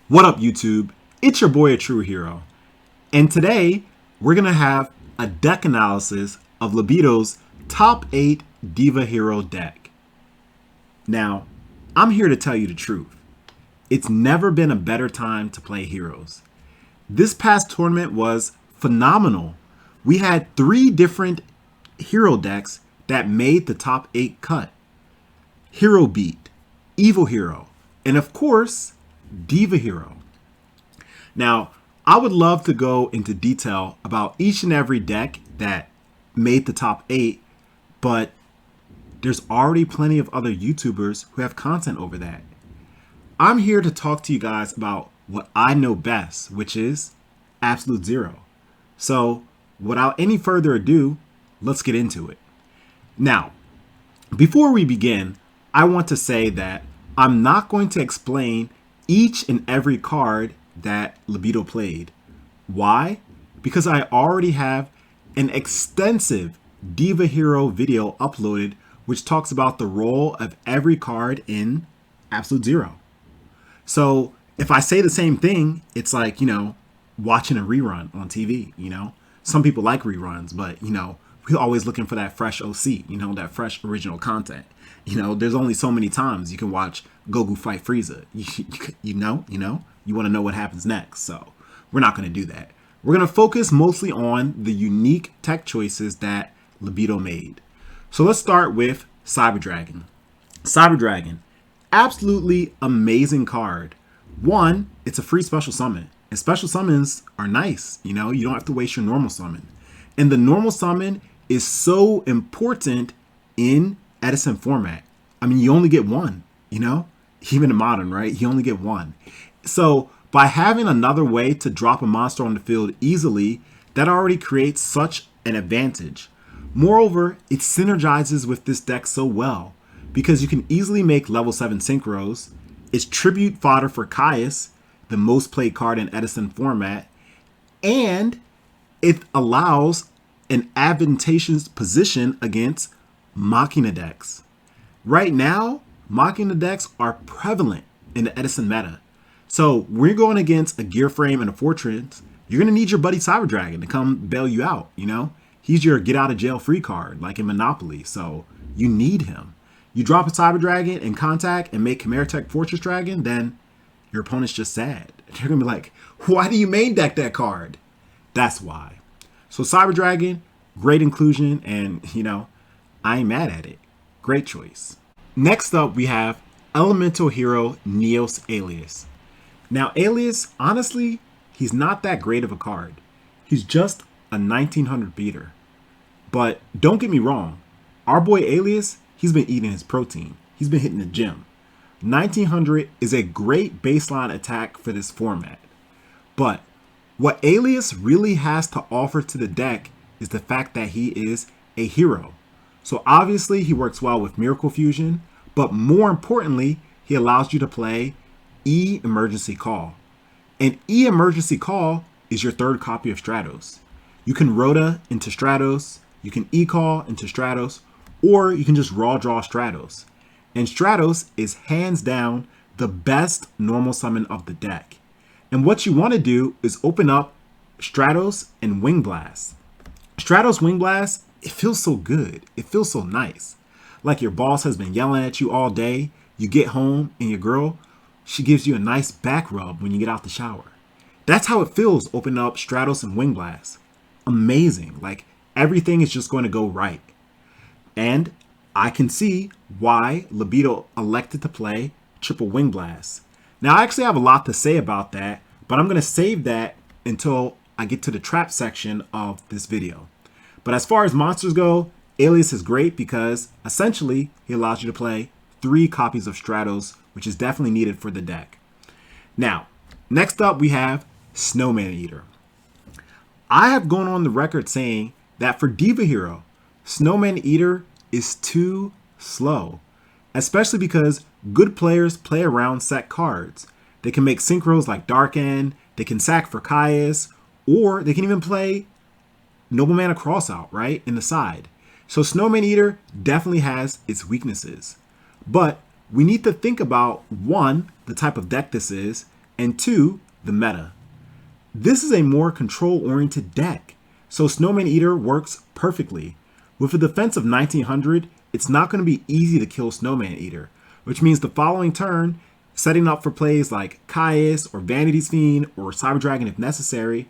What up, YouTube? It's your boy, A True Hero. And today, we're going to have a deck analysis of Libido's top 8 Diva Hero deck. Now, I'm here to tell you the truth. It's never been a better time to play heroes. This past tournament was phenomenal. We had 3 different hero decks that made the top 8 cut. Hero Beat, Evil Hero, and of course, Diva Hero. Now, I would love to go into detail about each and every deck that made the top 8, but there's already plenty of other YouTubers who have content over that. I'm here to talk to you guys about what I know best, which is Absolute Zero. So, without any further ado, let's get into it. Now, before we begin, I want to say that I'm not going to explain each and every card that Libido played. Why? Because I already have an extensive Diva Hero video uploaded which talks about the role of every card in Absolute Zero. So if I say the same thing, it's like, watching a rerun on TV, Some people like reruns, but, we're always looking for that fresh OC, that fresh original content. There's only so many times you can watch Goku fight Frieza. You want to know what happens next. So we're not going to do that. We're going to focus mostly on the unique tech choices that Libido made. So let's start with Cyber Dragon. Cyber Dragon, absolutely amazing card. One, it's a free special summon. And special summons are nice. You don't have to waste your normal summon. And the normal summon is so important in Edison format. I mean, you only get one, even in modern, right? You only get one. So by having another way to drop a monster on the field easily, that already creates such an advantage. Moreover, it synergizes with this deck so well because you can easily make level 7 synchros. It's tribute fodder for Caius, the most played card in Edison format, and it allows an advantageous position against Machina decks. Right now, Machina decks are prevalent in the Edison meta. So we're going against a Gear Frame and a Fortress. You're going to need your buddy Cyber Dragon to come bail you out, He's your get out of jail free card, like in Monopoly, so you need him. You drop a Cyber Dragon in contact and make Chimera Tech Fortress Dragon, then your opponent's just sad. They're going to be like, why do you main deck that card? That's why. So Cyber Dragon, great inclusion, and, I ain't mad at it. Great choice. Next up, we have Elemental Hero Neos Alias. Now, Alias, honestly, he's not that great of a card. He's just a 1900 beater. But don't get me wrong, our boy Alias, he's been eating his protein. He's been hitting the gym. 1900 is a great baseline attack for this format. But what Alias really has to offer to the deck is the fact that he is a hero. So obviously he works well with Miracle Fusion, but more importantly, he allows you to play E Emergency Call. And E Emergency Call is your third copy of Stratos. You can Rhoda into Stratos, you can E-Call into Stratos, or you can just raw draw Stratos. And Stratos is hands down the best normal summon of the deck. And what you want to do is open up Stratos and Wing Blast. Stratos Wing Blast, it feels so good. It feels so nice. Like your boss has been yelling at you all day. You get home and your girl, she gives you a nice back rub when you get out the shower. That's how it feels opening up Stratos and Wing Blast. Amazing. Like everything is just going to go right. And I can see why Libido elected to play triple Wing Blast. Now, I actually have a lot to say about that, but I'm going to save that until I get to the trap section of this video. But as far as monsters go, Alias is great because essentially he allows you to play 3 copies of Stratos, which is definitely needed for the deck. Now, next up we have Snowman Eater. I have gone on the record saying that for Diva Hero, Snowman Eater is too slow, especially because good players play around set cards. They can make synchros like Dark End, they can sack for Caius, or they can even play Nobleman a Crossout, right, in the side. So Snowman Eater definitely has its weaknesses. But we need to think about, one, the type of deck this is, and 2, the meta. This is a more control-oriented deck, so Snowman Eater works perfectly. With a defense of 1900, it's not going to be easy to kill Snowman Eater, which means the following turn, setting up for plays like Caius or Vanity's Fiend or Cyber Dragon if necessary,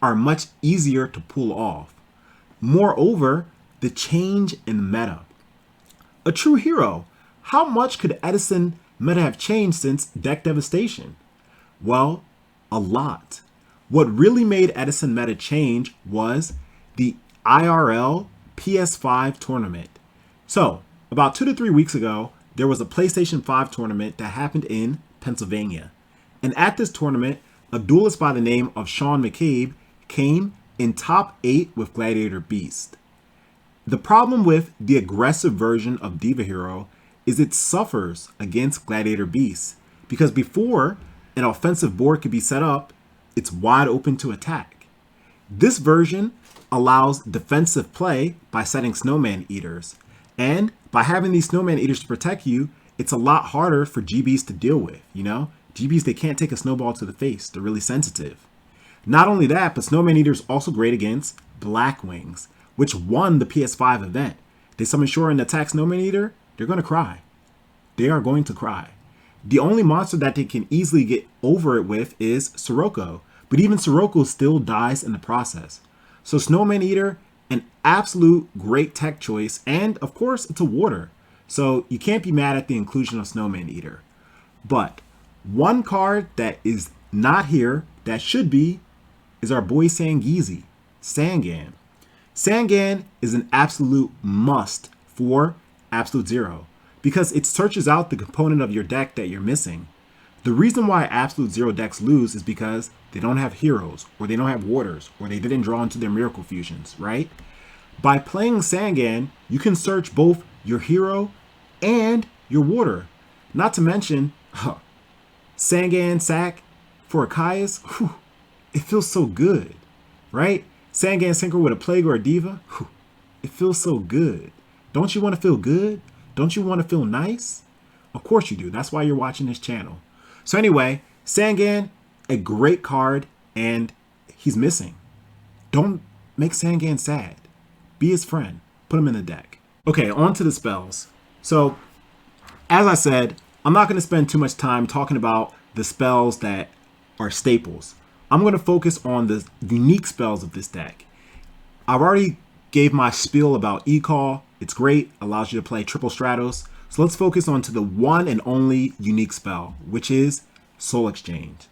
are much easier to pull off. Moreover, the change in the meta. A true hero. How much could Edison meta have changed since Deck Devastation? Well, a lot. What really made Edison meta change was the IRL PS5 tournament. So, about 2 to 3 weeks ago, there was a PlayStation 5 tournament that happened in Pennsylvania. And at this tournament, a duelist by the name of Sean McCabe came in top 8 with Gladiator Beast. The problem with the aggressive version of Diva Hero is it suffers against Gladiator Beast, because before an offensive board could be set up, it's wide open to attack. This version allows defensive play by setting Snowman Eaters, and by having these Snowman Eaters to protect you, it's a lot harder for GBs to deal with, GBs, they can't take a snowball to the face, they're really sensitive. Not only that, but Snowman Eater's also great against Blackwings, which won the PS5 event. They summon Shura and attack Snowman Eater, they're going to cry. They are going to cry. The only monster that they can easily get over it with is Sirocco, but even Sirocco still dies in the process. So Snowman Eater, an absolute great tech choice, and of course it's a water, so you can't be mad at the inclusion of Snowman Eater. But one card that is not here that should be is our boy Sangan. Sangan is an absolute must for Absolute Zero because it searches out the component of your deck that you're missing. The reason why Absolute Zero decks lose is because they don't have heroes, or they don't have waters, or they didn't draw into their miracle fusions, right? By playing Sangan, you can search both your hero and your water. Not to mention, Sangan sack for a Caius, it feels so good, right? Sangan synchro with a Plague or a Diva, it feels so good. Don't you want to feel good? Don't you want to feel nice? Of course you do. That's why you're watching this channel. So anyway, Sangan, a great card, and he's missing. Don't make Sangan sad. Be his friend. Put him in the deck. Okay, on to the spells. So, as I said, I'm not going to spend too much time talking about the spells that are staples. I'm going to focus on the unique spells of this deck. I've already gave my spiel about E-Call. It's great, allows you to play triple Stratos. So let's focus on to the one and only unique spell, which is Soul Exchange.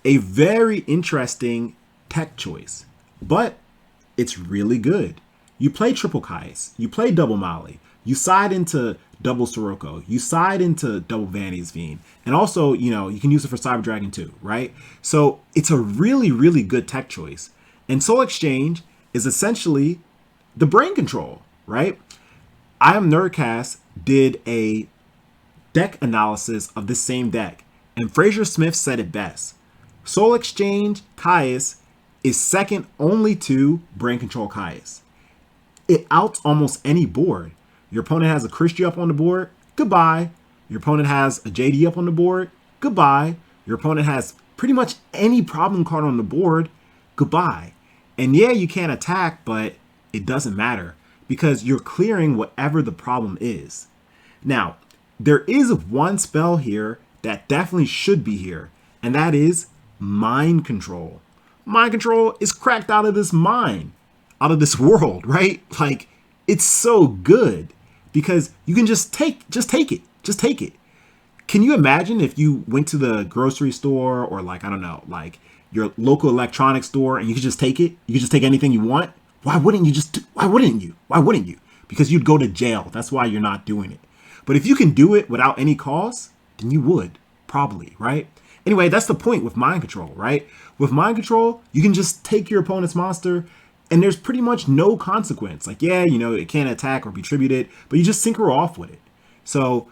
A very interesting tech choice, but it's really good. You play triple Caius, you play double Molly, you side into double Sirocco, you side into double Vanity's Fiend, and also, you can use it for Cyber Dragon too, right? So it's a really, really good tech choice. And Soul Exchange is essentially the brain control, right? I Am Nerdcast did a deck analysis of this same deck, and Fraser Smith said it best. Soul Exchange Caius is second only to Brain Control Caius. It outs almost any board. Your opponent has a Krystia up on the board, goodbye. Your opponent has a JD up on the board, goodbye. Your opponent has pretty much any problem card on the board, goodbye. And yeah, you can't attack, but it doesn't matter because you're clearing whatever the problem is. Now, there is one spell here that definitely should be here, and that is Mind Control. Mind Control is cracked out of this mind, out of this world, right? Like, it's so good because you can just take it. Can you imagine if you went to the grocery store or like, I don't know, like your local electronics store and you could just take it? You could just take anything you want? Why wouldn't you? Because you'd go to jail. That's why you're not doing it. But if you can do it without any cost, then you would probably, right? Anyway, that's the point with Mind Control, right? With Mind Control, you can just take your opponent's monster and there's pretty much no consequence. Like, yeah, it can't attack or be tributed, but you just synchro off with it. So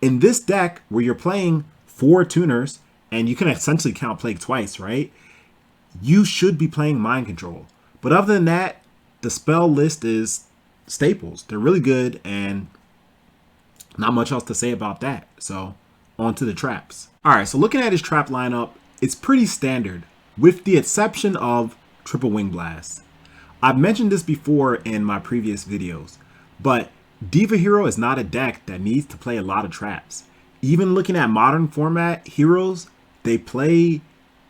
in this deck where you're playing 4 tuners and you can essentially count Plague twice, right? You should be playing Mind Control. But other than that, the spell list is staples. They're really good and not much else to say about that. So onto the traps. All right, so looking at his trap lineup, it's pretty standard with the exception of triple wing blast. I've mentioned this before in my previous videos, but Diva Hero is not a deck that needs to play a lot of traps. Even looking at modern format heroes, they play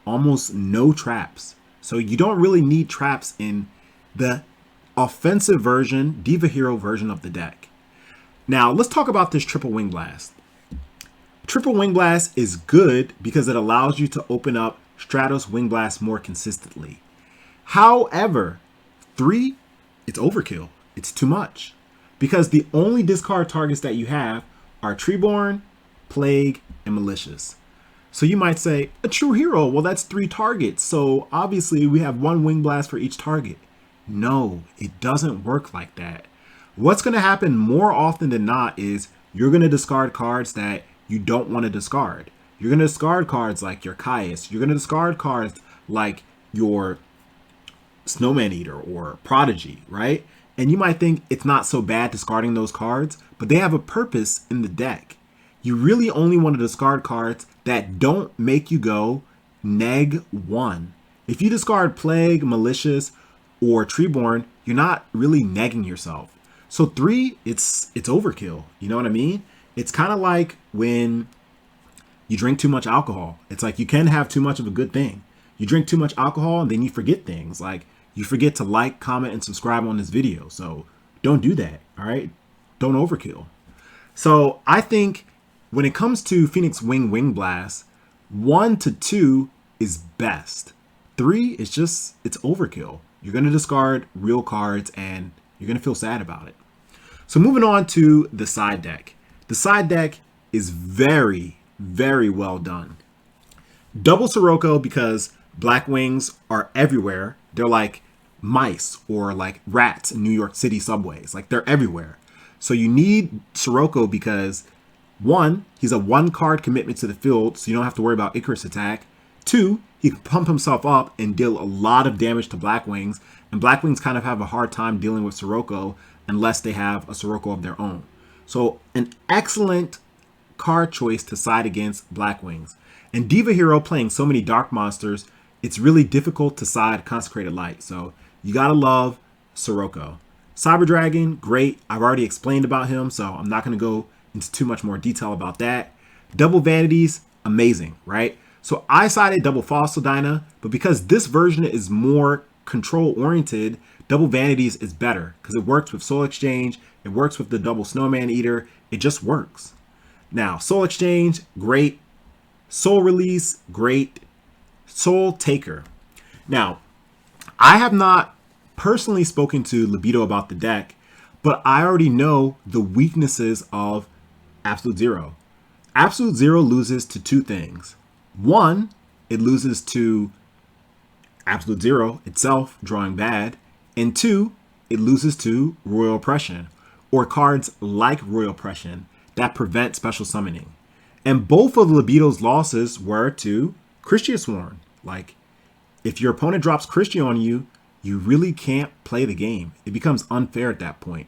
almost no traps. So you don't really need traps in the offensive version, Diva Hero version of the deck. Now let's talk about this triple wing blast. Triple wing blast is good because it allows you to open up Stratos wing blast more consistently. However, 3, it's overkill. It's too much. Because the only discard targets that you have are Treeborn, Plague, and Malicious. So you might say, a true hero, well that's 3 targets. So obviously we have 1 wing blast for each target. No, it doesn't work like that. What's going to happen more often than not is you're going to discard cards that you don't want to discard. You're going to discard cards like your Caius. You're going to discard cards like your Snowman Eater or Prodigy, right? And you might think it's not so bad discarding those cards, but they have a purpose in the deck. You really only want to discard cards that don't make you go -1. If you discard Plague, Malicious, or Treeborn, you're not really negging yourself. So 3, it's overkill. You know what I mean? It's kind of like when you drink too much alcohol. It's like you can have too much of a good thing. You drink too much alcohol and then you forget things. Like you forget to like, comment, and subscribe on this video. So don't do that, all right? Don't overkill. So I think when it comes to Phoenix Wing Blast, 1 to 2 is best. 3 is just, it's overkill. You're going to discard real cards and you're going to feel sad about it. So moving on to the side deck. The side deck is very, very well done. Double Sirocco because Black Wings are everywhere. They're like mice or like rats in New York City subways. Like they're everywhere. So you need Sirocco because 1, he's a 1-card commitment to the field, so you don't have to worry about Icarus attack. 2, he can pump himself up and deal a lot of damage to Black Wings, and Black Wings kind of have a hard time dealing with Sirocco unless they have a Sirocco of their own. So an excellent card choice to side against Black Wings. And Diva Hero playing so many dark monsters, it's really difficult to side Consecrated Light. So you gotta love Sirocco. Cyber Dragon, great. I've already explained about him, so I'm not gonna go into too much more detail about that. Double Vanities, amazing, right? So I sided double Fossil Dyna, but because this version is more control oriented, double Vanities is better because it works with Soul Exchange, it works with the double Snowman Eater, it just works. Now, Soul Exchange, great. Soul Release, great. Soul Taker. Now, I have not personally spoken to Libido about the deck, but I already know the weaknesses of Absolute Zero. Absolute Zero loses to 2 things. 1, it loses to Absolute Zero itself, drawing bad. And 2, it loses to Royal Oppression, or cards like Royal Oppression that prevent special summoning. And both of Libido's losses were to Krystia Sworn. Like, if your opponent drops Krystia on you, you really can't play the game. It becomes unfair at that point.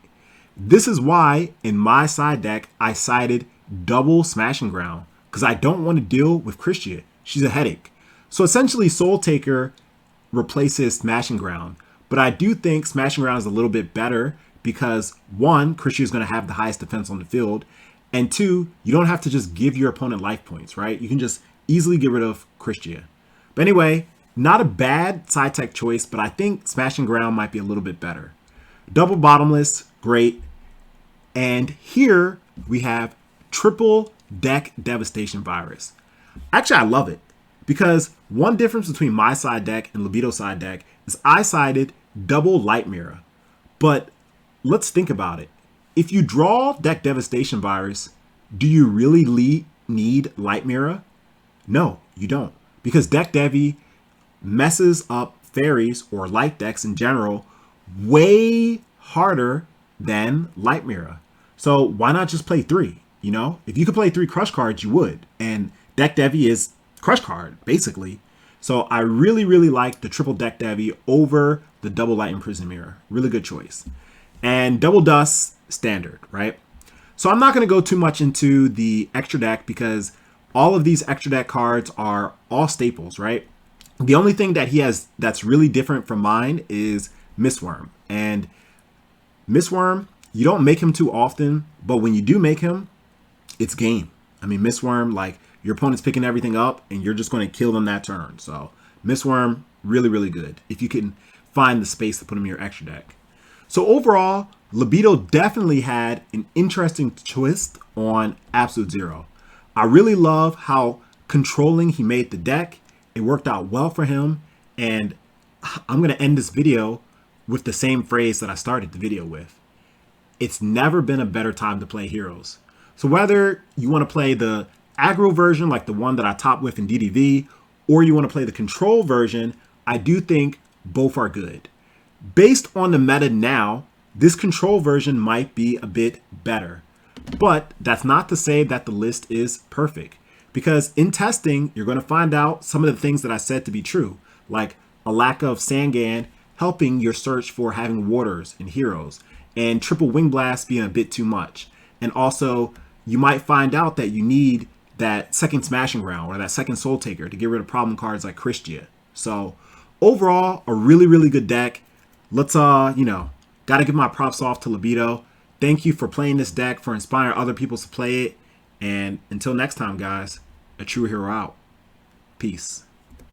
This is why, in my side deck, I sided double Smashing Ground, because I don't want to deal with Krystia. She's a headache. So essentially, Soul Taker replaces Smashing Ground. But I do think Smashing Ground is a little bit better because 1, Krystia is going to have the highest defense on the field. And 2, you don't have to just give your opponent life points, right? You can just easily get rid of Krystia. But anyway, not a bad side tech choice, but I think Smashing Ground might be a little bit better. Double Bottomless, great. And here we have triple deck Devastation Virus. Actually, I love it because one difference between my side deck and Libido side deck is I sided double Light Mirror. But let's think about it. If you draw deck Devastation Virus, do you really need Light Mirror? No, you don't. Because deck Devi messes up fairies or light decks in general way harder than Light Mirror. So why not just play 3? You know, if you could play 3 crush cards, you would. And deck Devi is crush card, basically. So I really, really like the triple deck Devi over the double Light Imprison Mirror. Really good choice. And double Dust, standard, right? So I'm not going to go too much into the extra deck because all of these extra deck cards are all staples, right? The only thing that he has that's really different from mine is Wurm. And Wurm, you don't make him too often, but when you do make him, it's game. I mean, Wurm, like, your opponent's picking everything up and you're just going to kill them that turn. So Wurm, really, really good if you can find the space to put him in your extra deck. So overall, Libido definitely had an interesting twist on Absolute Zero. I really love how controlling he made the deck. It worked out well for him. And I'm going to end this video with the same phrase that I started the video with. It's never been a better time to play heroes. So whether you want to play the aggro version, like the one that I top with in DDV, or you want to play the control version, I do think both are good. Based on the meta now, this control version might be a bit better. But that's not to say that the list is perfect. Because in testing, you're going to find out some of the things that I said to be true. Like a lack of Sangan helping your search for having waters and heroes. And triple wing blast being a bit too much. And also, you might find out that you need that second smashing ground or that second soul taker to get rid of problem cards like Krystia. So overall, a really, really good deck. Let's, gotta give my props off to Libido. Thank you for playing this deck, for inspiring other people to play it. And until next time, guys, a true hero out. Peace.